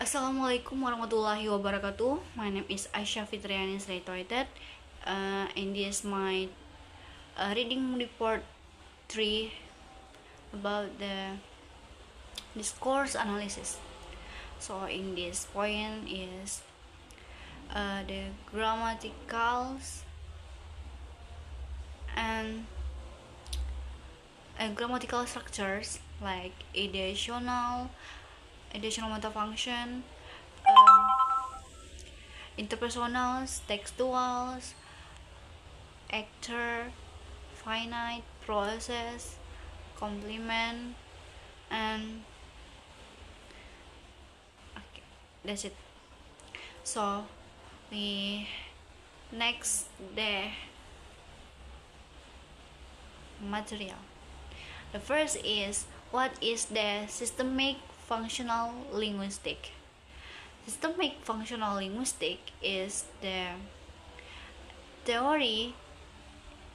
Assalamualaikum warahmatullahi wabarakatuh. My name is Aisyah Fitriani Sreitoitet, and this is my reading report 3 about the discourse analysis. So in this point is the grammaticals and grammatical structures like ideational metafunction, interpersonals, textuals, actor, finite, process, complement, and okay, that's it. So the next the material. The first is, what is the systemic functional linguistic? Systemic functional linguistic is the theory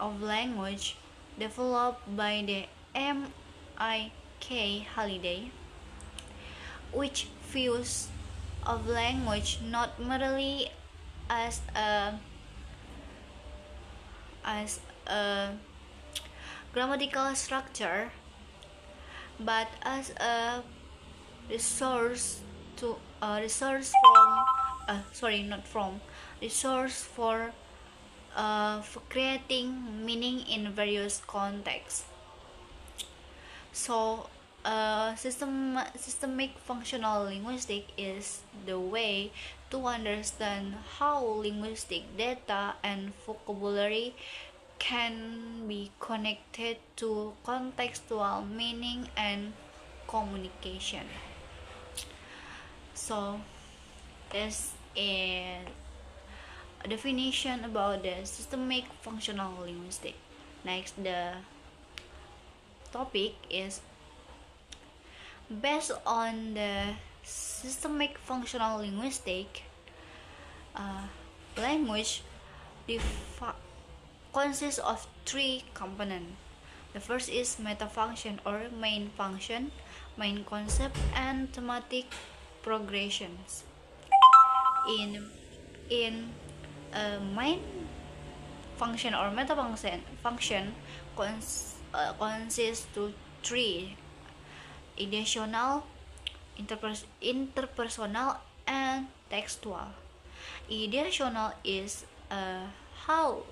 of language developed by the M.I.K. Halliday, which views of language not merely as a grammatical structure, but as a resource to resource from sorry not from resource for creating meaning in various contexts. So systemic functional linguistic is the way to understand how linguistic data and vocabulary can be connected to contextual meaning and communication. So this is a definition about the systemic functional linguistic. Next, the topic is, based on the systemic functional linguistic, language consists of three components. The first is metafunction or main function, main concept, and thematic progressions. In main function or metafunction consists to three: ideational, interpersonal, and textual. Ideational is how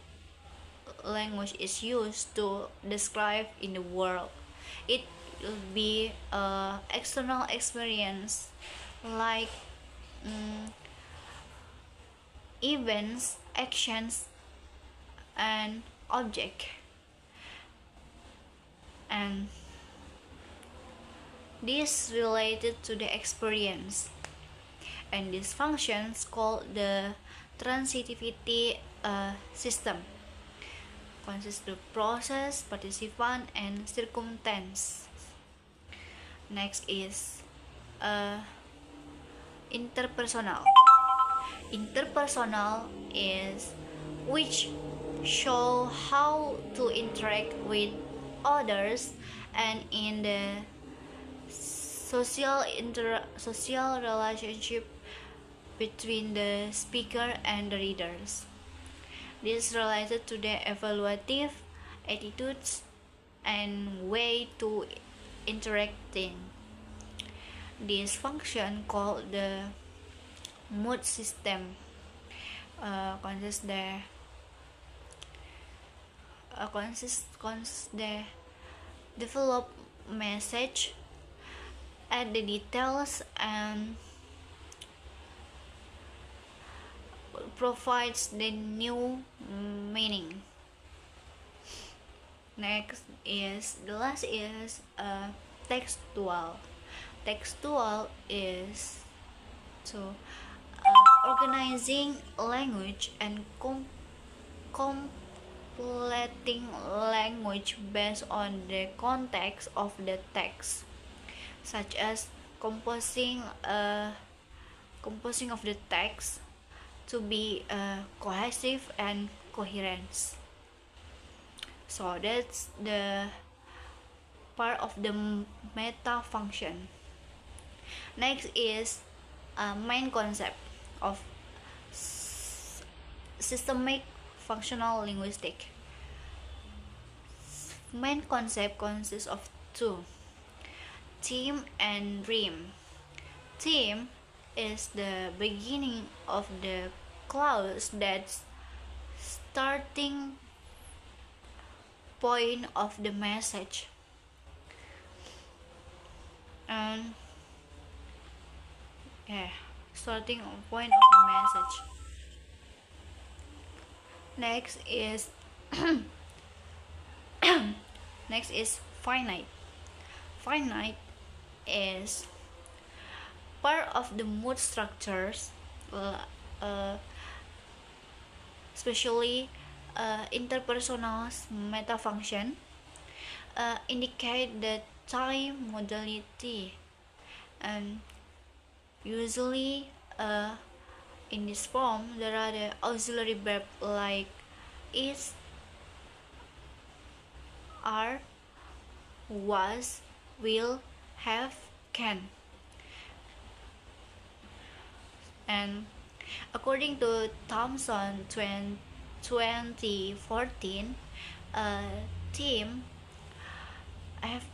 language is used to describe in the world. It will be external experience like events, actions, and object, and this related to the experience, and these functions called the transitivity system consists of process, participant, and circumstance. Next is interpersonal. Interpersonal is which show how to interact with others and in the social relationship between the speaker and the readers. This is related to the evaluative attitudes and way to interacting. This function called the mood system consists the develop message, add the details, and provides the new meaning. Next is the last is textual. Textual is organizing language and completing language based on the context of the text, such as composing of the text to be cohesive and coherent. So that's the part of the meta function. Next is main concept of systemic functional linguistic. Main concept consists of two: theme and rhyme. Theme is the beginning of the clause that's starting point of the message. And starting point of the message. Next is next is finite. Finite is part of the mood structures, especially interpersonal metafunction, indicate the time modality, and usually in this form there are the auxiliary verb like is, are, was, will, have, can. And according to Thomson 2014, theme have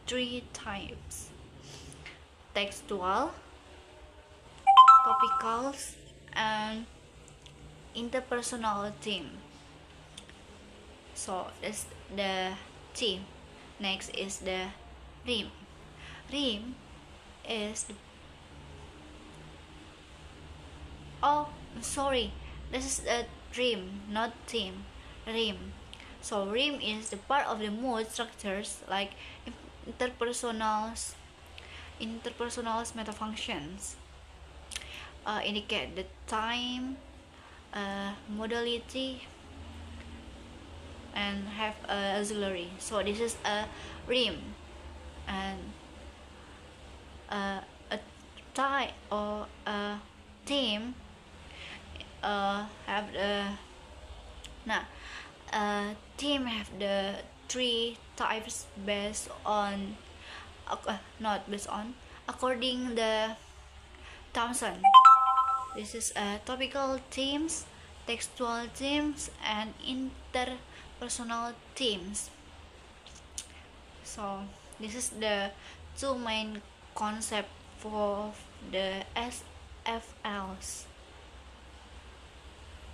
three types: textual, topical, and interpersonal theme. So that's the theme. Next is the rhyme. Rhyme is the this is a rhyme, not theme. Rhyme. So rhyme is the part of the mood structures like interpersonals metafunctions, indicate the time, modality, and have auxiliary. So this is a rhyme, and a type or a theme have the theme have the three types based on not based on according the Thomson. This is topical themes, textual themes, and interpersonal themes. So this is the two main concept for the SFLs.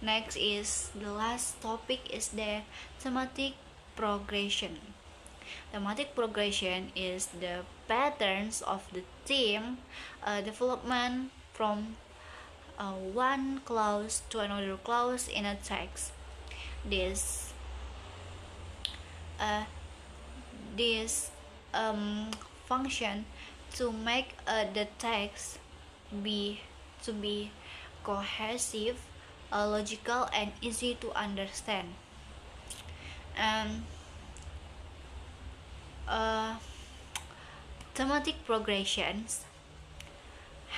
Next is the last topic is the thematic progression. Thematic progression is the patterns of the theme development from one clause to another clause in a text. This function to make the text be cohesive, logical, and easy to understand. And thematic progressions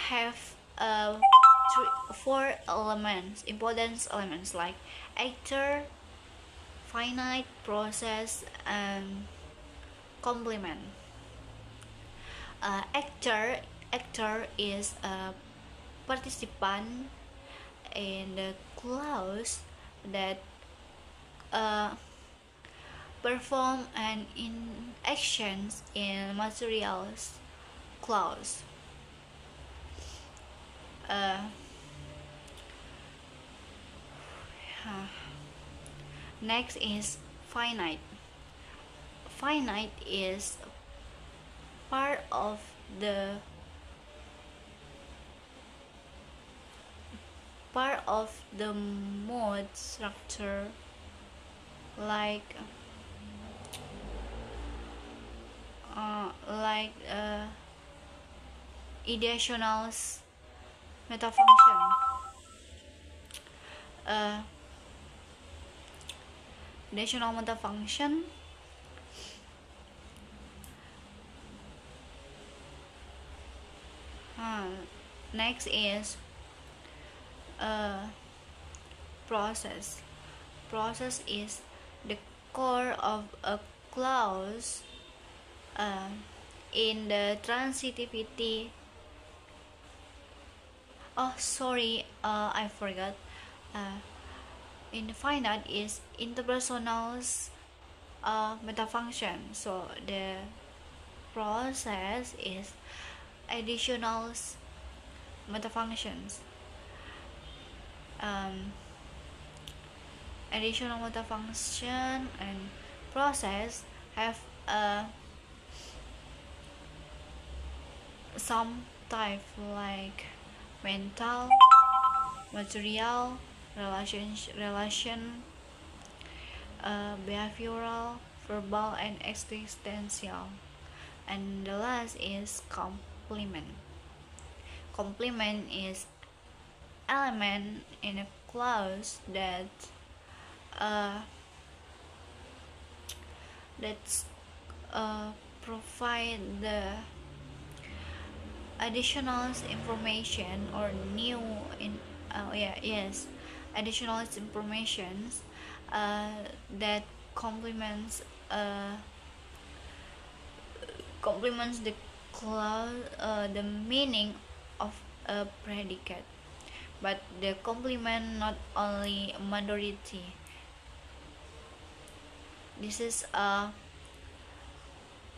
have four elements, important elements like actor, finite, process, and complement. Actor is a participant in the clause that perform an in actions in materials clause. Next is finite. Finite is part of the mode structure like ideational metafunction. Ideational metafunction next is process. Process is the core of a clause in the transitivity Oh, sorry, I forgot. Uh, in the fine art is interpersonal metafunction. So the process is additional metafunctions. Um, Additional metafunction and process have some type like mental, material, relation, behavioral, verbal, and existential. And the last is complement. Complement is element in a clause that uh, that's provide the additional information or new in yeah yes additional informations that complements uh, complements the clause the meaning of a predicate, but the complement not only majority. This is a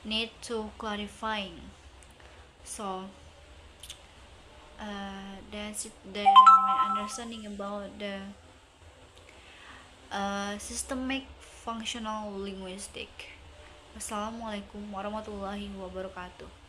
need to clarifying. So that's it, my understanding about the systemic functional linguistic. Wassalamualaikum warahmatullahi wabarakatuh.